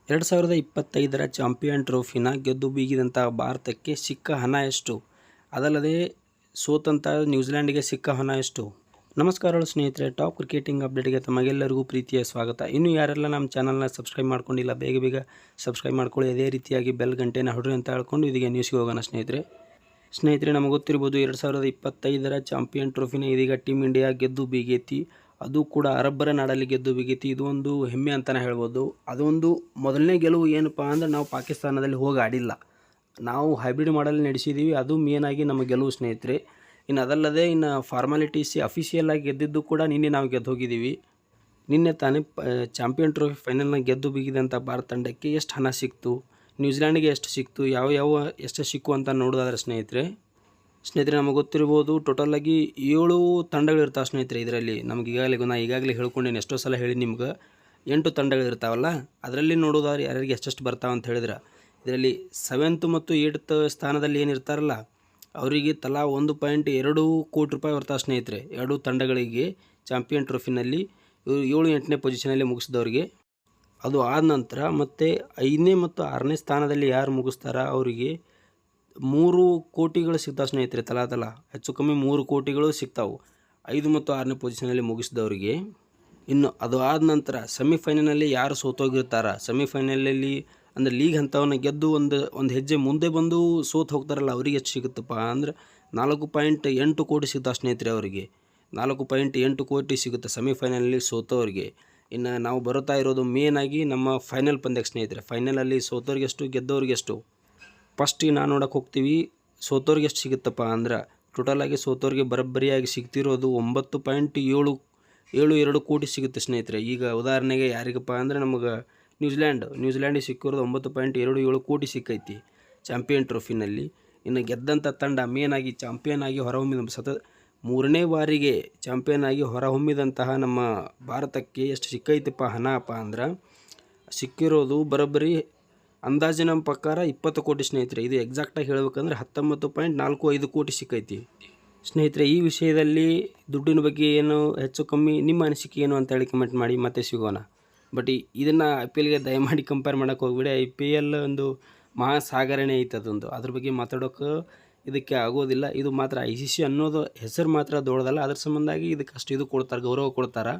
2025ರ champion ಟ್ರೋಫಿನ ಗೆದ್ದು ಬೀಗಿದಂಥ ಭಾರತಕ್ಕೆ ಸಿಕ್ಕ ಹಣ ಎಷ್ಟು? ಅದಲ್ಲದೆ ಸೋತಂಥ ನ್ಯೂಜಿಲೆಂಡ್ಗೆ ಸಿಕ್ಕ ಹಣ ಎಷ್ಟು? ನಮಸ್ಕಾರಗಳು ಸ್ನೇಹಿತರೆ, ಟಾಪ್ ಕ್ರಿಕೆಟಿಂಗ್ ಅಪ್ಡೇಟ್ಗೆ ತಮಗೆಲ್ಲರಿಗೂ ಪ್ರೀತಿಯ ಸ್ವಾಗತ. ಇನ್ನು ಯಾರೆಲ್ಲ ನಮ್ಮ ಚಾನಲ್ನ ಸಬ್ಸ್ಕ್ರೈಬ್ ಮಾಡ್ಕೊಂಡಿಲ್ಲ, ಬೇಗ ಸಬ್ಸ್ಕ್ರೈಬ್ ಮಾಡ್ಕೊಳ್ಳಿ. ಅದೇ ರೀತಿಯಾಗಿ ಬೆಲ್ ಗಂಟೆನ ಹೊಡ್ರಿ ಅಂತ ಹೇಳ್ಕೊಂಡು ಇದೀಗ ನ್ಯೂಸ್ಗೆ ಹೋಗೋಣ ಸ್ನೇಹಿತರೆ, ನಮಗೆ ಗೊತ್ತಿರ್ಬೋದು 2025ರ ಚಾಂಪಿಯನ್ ಟ್ರೋಫಿನ ಇದೀಗ ಟೀಮ್ ಇಂಡಿಯಾ ಗೆದ್ದು ಬೀಗೈತಿ. ಅದು ಕೂಡ ಅರಬ್ಬರ ನಾಡಲ್ಲಿ ಗೆದ್ದು ಬೀಗೈತಿ. ಇದು ಒಂದು ಹೆಮ್ಮೆ ಅಂತಲೇ ಹೇಳ್ಬೋದು. ಅದೊಂದು ಮೊದಲನೇ ಗೆಲುವು ಏನಪ್ಪ ಅಂದ್ರೆ ನಾವು ಪಾಕಿಸ್ತಾನದಲ್ಲಿ ಹೋಗಿ ಆಡಿಲ್ಲ, ನಾವು ಹೈಬ್ರಿಡ್ ಮಾಡಲ್ಲಿ ನಡೆಸಿದ್ದೀವಿ. ಅದು ಮೇನಾಗಿ ನಮ್ಮ ಗೆಲುವು ಸ್ನೇಹಿತರೆ. ಇನ್ನು ಅದಲ್ಲದೆ ಇನ್ನು ಫಾರ್ಮಾಲಿಟೀಸ್ ಅಫಿಷಿಯಲ್ ಆಗಿ ಗೆದ್ದಿದ್ದು ಕೂಡ ನಿನ್ನೆ ನಾವು ಗೆದ್ದು ಹೋಗಿದ್ದೀವಿ. ನಿನ್ನೆ ತಾನೇ ಚಾಂಪಿಯನ್ ಟ್ರೋಫಿ ಫೈನಲ್ನ ಗೆದ್ದು ಬೀಗಿದಂಥ ಭಾರತ ತಂಡಕ್ಕೆ ಎಷ್ಟು ಹಣ ಸಿಕ್ತು, ನ್ಯೂಜಿಲೆಂಡ್ಗೆ ಎಷ್ಟು ಸಿಕ್ತು, ಎಷ್ಟು ಸಿಕ್ಕು ಅಂತ ನೋಡೋದಾದ್ರೆ ಸ್ನೇಹಿತರೆ ನಮಗೆ ಗೊತ್ತಿರ್ಬೋದು ಟೋಟಲಾಗಿ 7 ತಂಡಗಳಿರ್ತಾವೆ ಸ್ನೇಹಿತರೆ. ಇದರಲ್ಲಿ ನಮ್ಗೆ ಈಗಾಗಲೇ ಹೇಳ್ಕೊಂಡೇನೆ, ಎಷ್ಟೋ ಸಲ ಹೇಳಿ ನಿಮ್ಗೆ 8 ತಂಡಗಳಿರ್ತಾವಲ್ಲ, ಅದರಲ್ಲಿ ನೋಡೋದಾದ್ರೆ ಯಾರ್ಯಾರಿಗೆ ಎಷ್ಟೆಷ್ಟು ಬರ್ತಾವೆ ಅಂತ ಹೇಳಿದ್ರೆ ಇದರಲ್ಲಿ 7th ಮತ್ತು 8th ಸ್ಥಾನದಲ್ಲಿ ಏನಿರ್ತಾರಲ್ಲ ಅವರಿಗೆ ತಲಾ 1.2 ಕೋಟಿ ರೂಪಾಯಿ ಬರ್ತಾವೆ ಸ್ನೇಹಿತರೆ. 2 ತಂಡಗಳಿಗೆ ಚಾಂಪಿಯನ್ ಟ್ರೋಫಿನಲ್ಲಿ 7-8ನೇ ಪೊಸಿಷನಲ್ಲಿ ಮುಗಿಸಿದವ್ರಿಗೆ. ಅದು ಆದ ನಂತರ ಮತ್ತು 5ನೇ ಮತ್ತು 6ನೇ ಸ್ಥಾನದಲ್ಲಿ ಯಾರು ಮುಗಿಸ್ತಾರ ಅವರಿಗೆ 3 ಕೋಟಿಗಳು ಸಿಗ್ತಾವೆ ಸ್ನೇಹಿತರೆ. ತಲಾ ಹೆಚ್ಚು ಕಮ್ಮಿ 3 ಕೋಟಿಗಳು ಸಿಗ್ತಾವೆ 5 ಮತ್ತು 6ನೇ ಪೊಸಿಷನಲ್ಲಿ ಮುಗಿಸಿದವರಿಗೆ. ಇನ್ನು ಅದು ಆದ ನಂತರ ಸೆಮಿಫೈನಲಲ್ಲಿ ಯಾರು ಸೋತೋಗಿರ್ತಾರ, ಸೆಮಿಫೈನಲಲ್ಲಿ ಅಂದರೆ ಲೀಗ್ ಹಂತವನ್ನು ಗೆದ್ದು ಒಂದು ಹೆಜ್ಜೆ ಮುಂದೆ ಬಂದು ಸೋತು ಹೋಗ್ತಾರಲ್ಲ, ಅವರಿಗೆ ಎಷ್ಟು ಸಿಗುತ್ತಪ್ಪ ಅಂದ್ರೆ 4.8 ಕೋಟಿ ಸಿಗ್ತಾವೆ ಸ್ನೇಹಿತರೆ. ಅವರಿಗೆ 4.8 ಕೋಟಿ ಸಿಗುತ್ತೆ ಸೆಮಿಫೈನಲಲ್ಲಿ ಸೋತವರಿಗೆ. ಇನ್ನು ನಾವು ಬರುತ್ತಾ ಇರೋದು ಮೇನಾಗಿ ನಮ್ಮ ಫೈನಲ್ ಪಂದ್ಯಕ್ಕೆ ಸ್ನೇಹಿತರೆ. ಫೈನಲಲ್ಲಿ ಸೋತವ್ರಿಗೆ ಎಷ್ಟು, ಗೆದ್ದವ್ರಿಗೆ ಎಷ್ಟು. ಫಸ್ಟಿಗೆ ನಾವು ನೋಡೋಕೆ ಹೋಗ್ತೀವಿ ಸೋತವ್ರಿಗೆ ಎಷ್ಟು ಸಿಗುತ್ತಪ್ಪ ಅಂದ್ರೆ ಟೋಟಲಾಗಿ ಸೋತವ್ರಿಗೆ ಬರೋಬ್ಬರಿಯಾಗಿ ಸಿಗ್ತಿರೋದು 9.72 ಕೋಟಿ ಸಿಗುತ್ತೆ ಸ್ನೇಹಿತರೆ. ಈಗ ಉದಾಹರಣೆಗೆ ಯಾರಿಗಪ್ಪ ಅಂದರೆ ನಮಗೆ ನ್ಯೂಜಿಲೆಂಡಿಗೆ ಸಿಕ್ಕಿರೋದು 9.27 ಕೋಟಿ ಸಿಕ್ಕೈತಿ ಚಾಂಪಿಯನ್ ಟ್ರೋಫಿನಲ್ಲಿ. ಇನ್ನು ಗೆದ್ದಂಥ ತಂಡ ಮೇನಾಗಿ ಚಾಂಪಿಯನ್ ಆಗಿ ಹೊರಹೊಮ್ಮಿದ 3ನೇ ಬಾರಿಗೆ ಚಾಂಪಿಯನ್ ಆಗಿ ಹೊರಹೊಮ್ಮಿದಂತಹ ನಮ್ಮ ಭಾರತಕ್ಕೆ ಎಷ್ಟು ಸಿಕ್ಕೈತಿಪ್ಪ ಹಣಪ್ಪ ಅಂದ್ರೆ ಸಿಕ್ಕಿರೋದು ಬರೋಬ್ಬರಿ ಅಂದಾಜಿನ ಪ್ರಕಾರ 20 ಕೋಟಿ ಸ್ನೇಹಿತರೆ. ಇದು ಎಕ್ಸಾಕ್ಟಾಗಿ ಹೇಳಬೇಕಂದ್ರೆ 19.45 ಕೋಟಿ ಸಿಕ್ಕೈತಿ ಸ್ನೇಹಿತರೆ. ಈ ವಿಷಯದಲ್ಲಿ ದುಡ್ಡಿನ ಬಗ್ಗೆ ಏನು ಹೆಚ್ಚು ಕಮ್ಮಿ ನಿಮ್ಮ ಅನಿಸಿಕೆ ಏನು ಅಂತ ಹೇಳಿ ಕಮೆಂಟ್ ಮಾಡಿ, ಮತ್ತೆ ಸಿಗೋಣ. ಬಟ್ ಇದನ್ನು IPLಗೆ ದಯಮಾಡಿ ಕಂಪೇರ್ ಮಾಡೋಕ್ಕೆ ಹೋಗ್ಬಿಡಿ. IPL ಒಂದು ಮಹಾಸಾಗರಣೆ ಐತೆ, ಅದೊಂದು ಅದ್ರ ಬಗ್ಗೆ ಮಾತಾಡೋಕೆ ಇದಕ್ಕೆ ಆಗೋದಿಲ್ಲ. ಇದು ಮಾತ್ರ ICC ಅನ್ನೋದು ಹೆಸರು ಮಾತ್ರ ದೊಡ್ಡದಲ್ಲ, ಅದ್ರ ಸಂಬಂಧಾಗಿ ಇದಕ್ಕೆ ಅಷ್ಟು ಇದು ಕೊಡ್ತಾರೆ, ಗೌರವ ಕೊಡ್ತಾರೆ.